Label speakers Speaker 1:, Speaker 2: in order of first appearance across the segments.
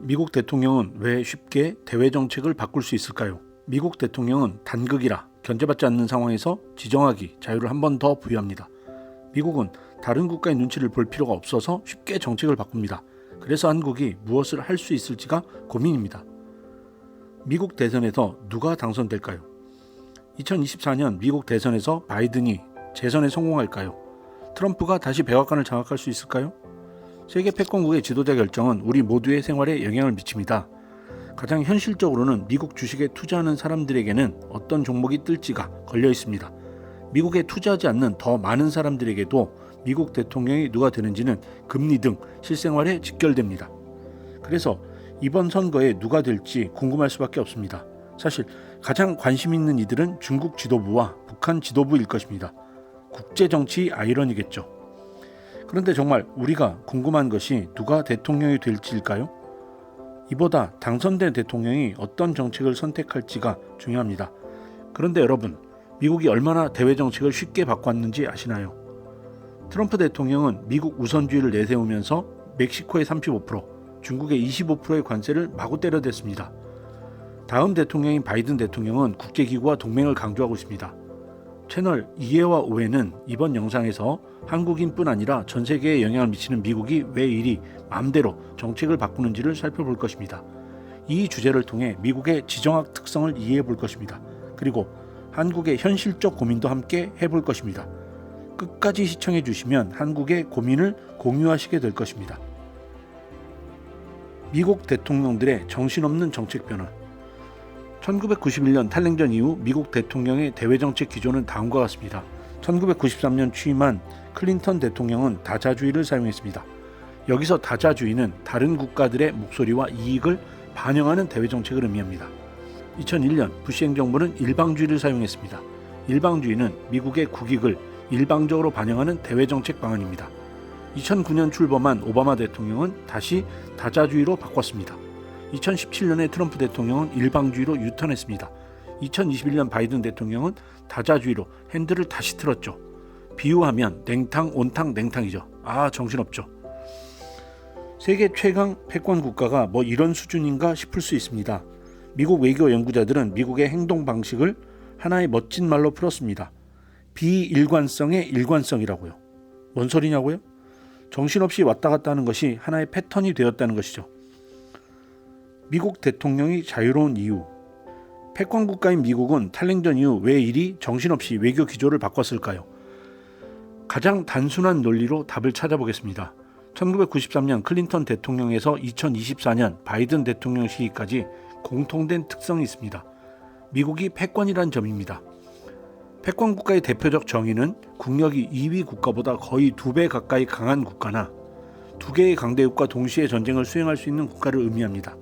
Speaker 1: 미국 대통령은 왜 쉽게 대외 정책을 바꿀 수 있을까요? 미국 대통령은 단극이라 견제받지 않는 상황에서 지정하기 자유를 한 번 더 부여합니다. 미국은 다른 국가의 눈치를 볼 필요가 없어서 쉽게 정책을 바꿉니다. 그래서 한국이 무엇을 할 수 있을지가 고민입니다. 미국 대선에서 누가 당선될까요? 2024년 미국 대선에서 바이든이 재선에 성공할까요? 트럼프가 다시 백악관을 장악할 수 있을까요? 세계 패권국의 지도자 결정은 우리 모두의 생활에 영향을 미칩니다. 가장 현실적으로는 미국 주식에 투자하는 사람들에게는 어떤 종목이 뜰지가 걸려 있습니다. 미국에 투자하지 않는 더 많은 사람들에게도 미국 대통령이 누가 되는지는 금리 등 실생활에 직결됩니다. 그래서 이번 선거에 누가 될지 궁금할 수밖에 없습니다. 사실 가장 관심 있는 이들은 중국 지도부와 북한 지도부일 것입니다. 국제정치 아이러니겠죠. 그런데 정말 우리가 궁금한 것이 누가 대통령이 될지일까요? 이보다 당선된 대통령이 어떤 정책을 선택할지가 중요합니다. 그런데 여러분, 미국이 얼마나 대외 정책을 쉽게 바꿨는지 아시나요? 트럼프 대통령은 미국 우선주의를 내세우면서 멕시코의 35%, 중국의 25%의 관세를 마구 때려댔습니다. 다음 대통령인 바이든 대통령은 국제기구와 동맹을 강조하고 있습니다. 채널 이해와 오해는 이번 영상에서 한국인뿐 아니라 전 세계에 영향을 미치는 미국이 왜 이리 마음대로 정책을 바꾸는지를 살펴볼 것입니다. 이 주제를 통해 미국의 지정학 특성을 이해해 볼 것입니다. 그리고 한국의 현실적 고민도 함께 해볼 것입니다. 끝까지 시청해 주시면 한국의 고민을 공유하시게 될 것입니다. 미국 대통령들의 정신없는 정책 변화. 1991년 탈냉전 이후 미국 대통령의 대외정책 기조는 다음과 같습니다. 1993년 취임한 클린턴 대통령은 다자주의를 사용했습니다. 여기서 다자주의는 다른 국가들의 목소리와 이익을 반영하는 대외정책을 의미합니다. 2001년 부시 행정부는 일방주의를 사용했습니다. 일방주의는 미국의 국익을 일방적으로 반영하는 대외정책 방안입니다. 2009년 출범한 오바마 대통령은 다시 다자주의로 바꿨습니다. 2017년에 트럼프 대통령은 일방주의로 유턴했습니다. 2021년 바이든 대통령은 다자주의로 핸들을 다시 틀었죠. 비유하면 냉탕, 온탕, 냉탕이죠. 정신없죠. 세계 최강 패권 국가가 뭐 이런 수준인가 싶을 수 있습니다. 미국 외교 연구자들은 미국의 행동 방식을 하나의 멋진 말로 풀었습니다. 비일관성의 일관성이라고요. 뭔 소리냐고요? 정신없이 왔다 갔다 하는 것이 하나의 패턴이 되었다는 것이죠. 미국 대통령이 자유로운 이유. 패권 국가인 미국은 탈냉전 이후 왜 이리 정신없이 외교 기조를 바꿨을까요? 가장 단순한 논리로 답을 찾아보겠습니다. 1993년 클린턴 대통령에서 2024년 바이든 대통령 시기까지 공통된 특성이 있습니다. 미국이 패권이란 점입니다. 패권 국가의 대표적 정의는 국력이 2위 국가보다 거의 2배 가까이 강한 국가나 2개의 강대국과 동시에 전쟁을 수행할 수 있는 국가를 의미합니다.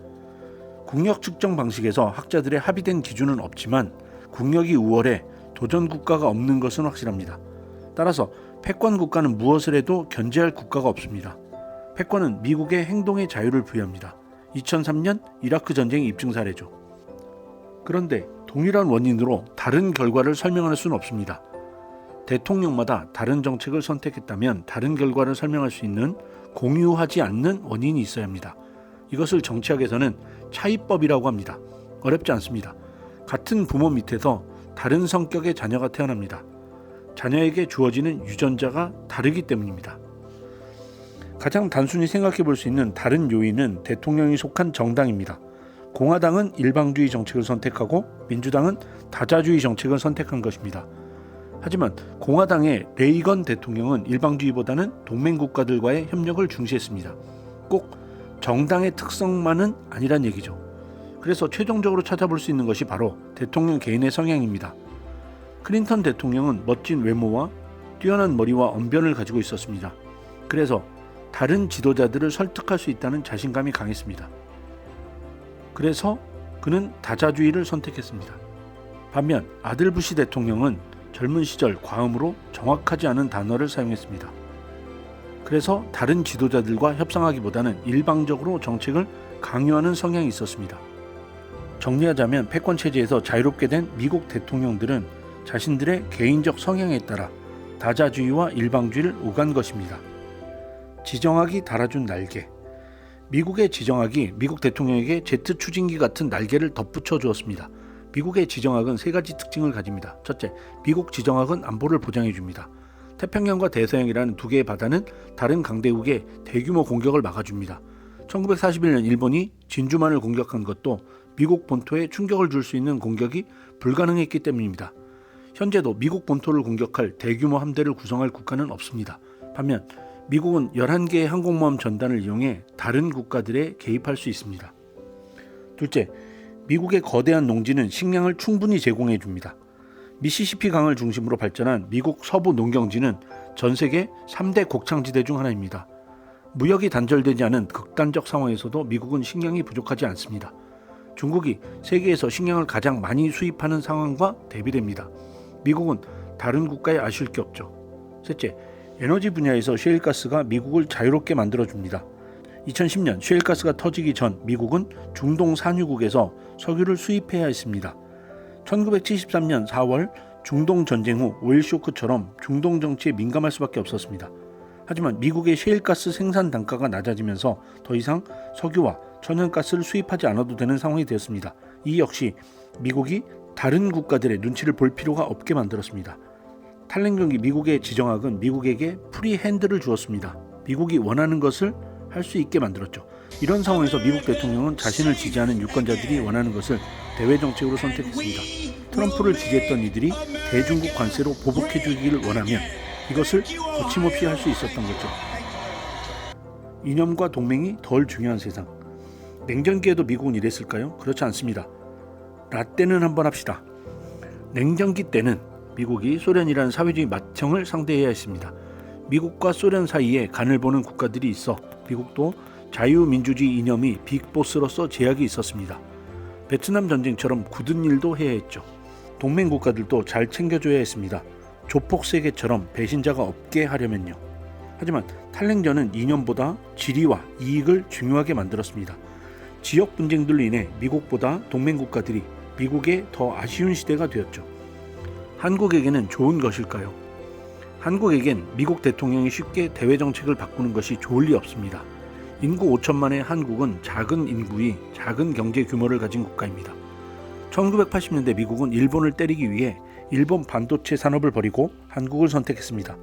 Speaker 1: 국력 측정 방식에서 학자들의 합의된 기준은 없지만 국력이 우월해 도전 국가가 없는 것은 확실합니다. 따라서 패권 국가는 무엇을 해도 견제할 국가가 없습니다. 패권은 미국의 행동의 자유를 부여합니다. 2003년 이라크 전쟁의 입증 사례죠. 그런데 동일한 원인으로 다른 결과를 설명할 수는 없습니다. 대통령마다 다른 정책을 선택했다면 다른 결과를 설명할 수 있는 공유하지 않는 원인이 있어야 합니다. 이것을 정치학에서는 차이법이라고 합니다. 어렵지 않습니다. 같은 부모 밑에서 다른 성격의 자녀가 태어납니다. 자녀에게 주어지는 유전자가 다르기 때문입니다. 가장 단순히 생각해 볼 수 있는 다른 요인은 대통령이 속한 정당입니다. 공화당은 일방주의 정책을 선택하고 민주당은 다자주의 정책을 선택한 것입니다. 하지만 공화당의 레이건 대통령은 일방주의보다는 동맹국가들과의 협력을 중시했습니다. 꼭 정당의 특성만은 아니란 얘기죠. 그래서 최종적으로 찾아볼 수 있는 것이 바로 대통령 개인의 성향입니다. 클린턴 대통령은 멋진 외모와 뛰어난 머리와 언변을 가지고 있었습니다. 그래서 다른 지도자들을 설득할 수 있다는 자신감이 강했습니다. 그래서 그는 다자주의를 선택했습니다. 반면 아들 부시 대통령은 젊은 시절 과음으로 정확하지 않은 단어를 사용했습니다. 그래서 다른 지도자들과 협상하기보다는 일방적으로 정책을 강요하는 성향이 있었습니다. 정리하자면 패권 체제에서 자유롭게 된 미국 대통령들은 자신들의 개인적 성향에 따라 다자주의와 일방주의를 오간 것입니다. 지정학이 달아준 날개. 미국의 지정학이 미국 대통령에게 제트 추진기 같은 날개를 덧붙여 주었습니다. 미국의 지정학은 세 가지 특징을 가집니다. 첫째, 미국 지정학은 안보를 보장해 줍니다. 태평양과 대서양이라는 두 개의 바다는 다른 강대국의 대규모 공격을 막아줍니다. 1941년 일본이 진주만을 공격한 것도 미국 본토에 충격을 줄 수 있는 공격이 불가능했기 때문입니다. 현재도 미국 본토를 공격할 대규모 함대를 구성할 국가는 없습니다. 반면 미국은 11개의 항공모함 전단을 이용해 다른 국가들에 개입할 수 있습니다. 둘째, 미국의 거대한 농지는 식량을 충분히 제공해 줍니다. 미시시피 강을 중심으로 발전한 미국 서부 농경지는 전 세계 3대 곡창지대 중 하나입니다. 무역이 단절되지 않은 극단적 상황에서도 미국은 식량이 부족하지 않습니다. 중국이 세계에서 식량을 가장 많이 수입하는 상황과 대비됩니다. 미국은 다른 국가에 아쉬울 게 없죠. 셋째, 에너지 분야에서 셰일가스가 미국을 자유롭게 만들어줍니다. 2010년 셰일가스가 터지기 전 미국은 중동 산유국에서 석유를 수입해야 했습니다. 1973년 4월 중동 전쟁 후 오일 쇼크처럼 중동 정치에 민감할 수밖에 없었습니다. 하지만 미국의 셰일가스 생산 단가가 낮아지면서 더 이상 석유와 천연가스를 수입하지 않아도 되는 상황이 되었습니다. 이 역시 미국이 다른 국가들의 눈치를 볼 필요가 없게 만들었습니다. 탈냉전기 미국의 지정학은 미국에게 프리핸드를 주었습니다. 미국이 원하는 것을 할 수 있게 만들었죠. 이런 상황에서 미국 대통령은 자신을 지지하는 유권자들이 원하는 것을 대외 정책으로 선택했습니다. 트럼프를 지지했던 이들이 대중국 관세로 보복해주기를 원하면 이것을 거침없이 할 수 있었던 거죠. 이념과 동맹이 덜 중요한 세상. 냉전기에도 미국은 이랬을까요? 그렇지 않습니다. 라떼는 한번 합시다. 냉전기 때는 미국이 소련이라는 사회주의 맏형을 상대해야 했습니다. 미국과 소련 사이에 간을 보는 국가들이 있어 미국도 자유민주주의 이념이 빅보스로서 제약이 있었습니다. 베트남 전쟁처럼 굳은 일도 해야 했죠. 동맹 국가들도 잘 챙겨줘야 했습니다. 조폭 세계처럼 배신자가 없게 하려면요. 하지만 탈냉전은 이념보다 지리와 이익을 중요하게 만들었습니다. 지역 분쟁들로 인해 미국보다 동맹 국가들이 미국에 더 아쉬운 시대가 되었죠. 한국에게는 좋은 것일까요? 한국에겐 미국 대통령이 쉽게 대외 정책을 바꾸는 것이 좋을 리 없습니다. 인구 5천만의 한국은 작은 인구의 작은 경제 규모를 가진 국가입니다. 1980년대 미국은 일본을 때리기 위해 일본 반도체 산업을 버리고 한국을 선택했습니다.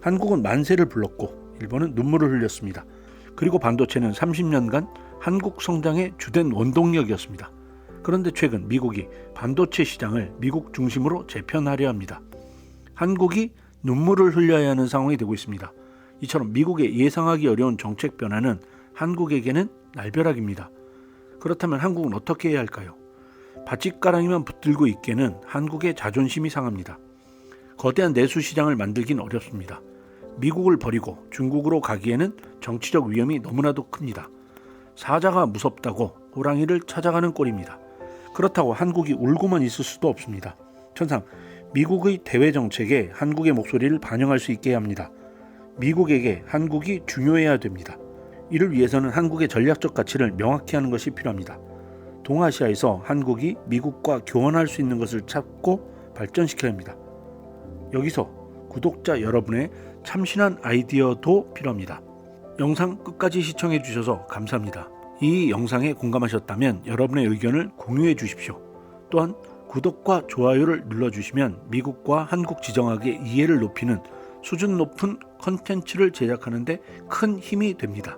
Speaker 1: 한국은 만세를 불렀고 일본은 눈물을 흘렸습니다. 그리고 반도체는 30년간 한국 성장의 주된 원동력이었습니다. 그런데 최근 미국이 반도체 시장을 미국 중심으로 재편하려 합니다. 한국이 눈물을 흘려야 하는 상황이 되고 있습니다. 이처럼 미국의 예상하기 어려운 정책 변화는 한국에게는 날벼락입니다. 그렇다면 한국은 어떻게 해야 할까요? 바짓가랑이만 붙들고 있기에는 한국의 자존심이 상합니다. 거대한 내수 시장을 만들긴 어렵습니다. 미국을 버리고 중국으로 가기에는 정치적 위험이 너무나도 큽니다. 사자가 무섭다고 호랑이를 찾아가는 꼴입니다. 그렇다고 한국이 울고만 있을 수도 없습니다. 천상 미국의 대외 정책에 한국의 목소리를 반영할 수 있게 해야 합니다. 미국에게 한국이 중요해야 됩니다. 이를 위해서는 한국의 전략적 가치를 명확히 하는 것이 필요합니다. 동아시아에서 한국이 미국과 교환할 수 있는 것을 찾고 발전시켜야 합니다. 여기서 구독자 여러분의 참신한 아이디어도 필요합니다. 영상 끝까지 시청해 주셔서 감사합니다. 이 영상에 공감하셨다면 여러분의 의견을 공유해 주십시오. 또한 구독과 좋아요를 눌러주시면 미국과 한국 지정학의 이해를 높이는 수준 높은 컨텐츠를 제작하는 데 큰 힘이 됩니다.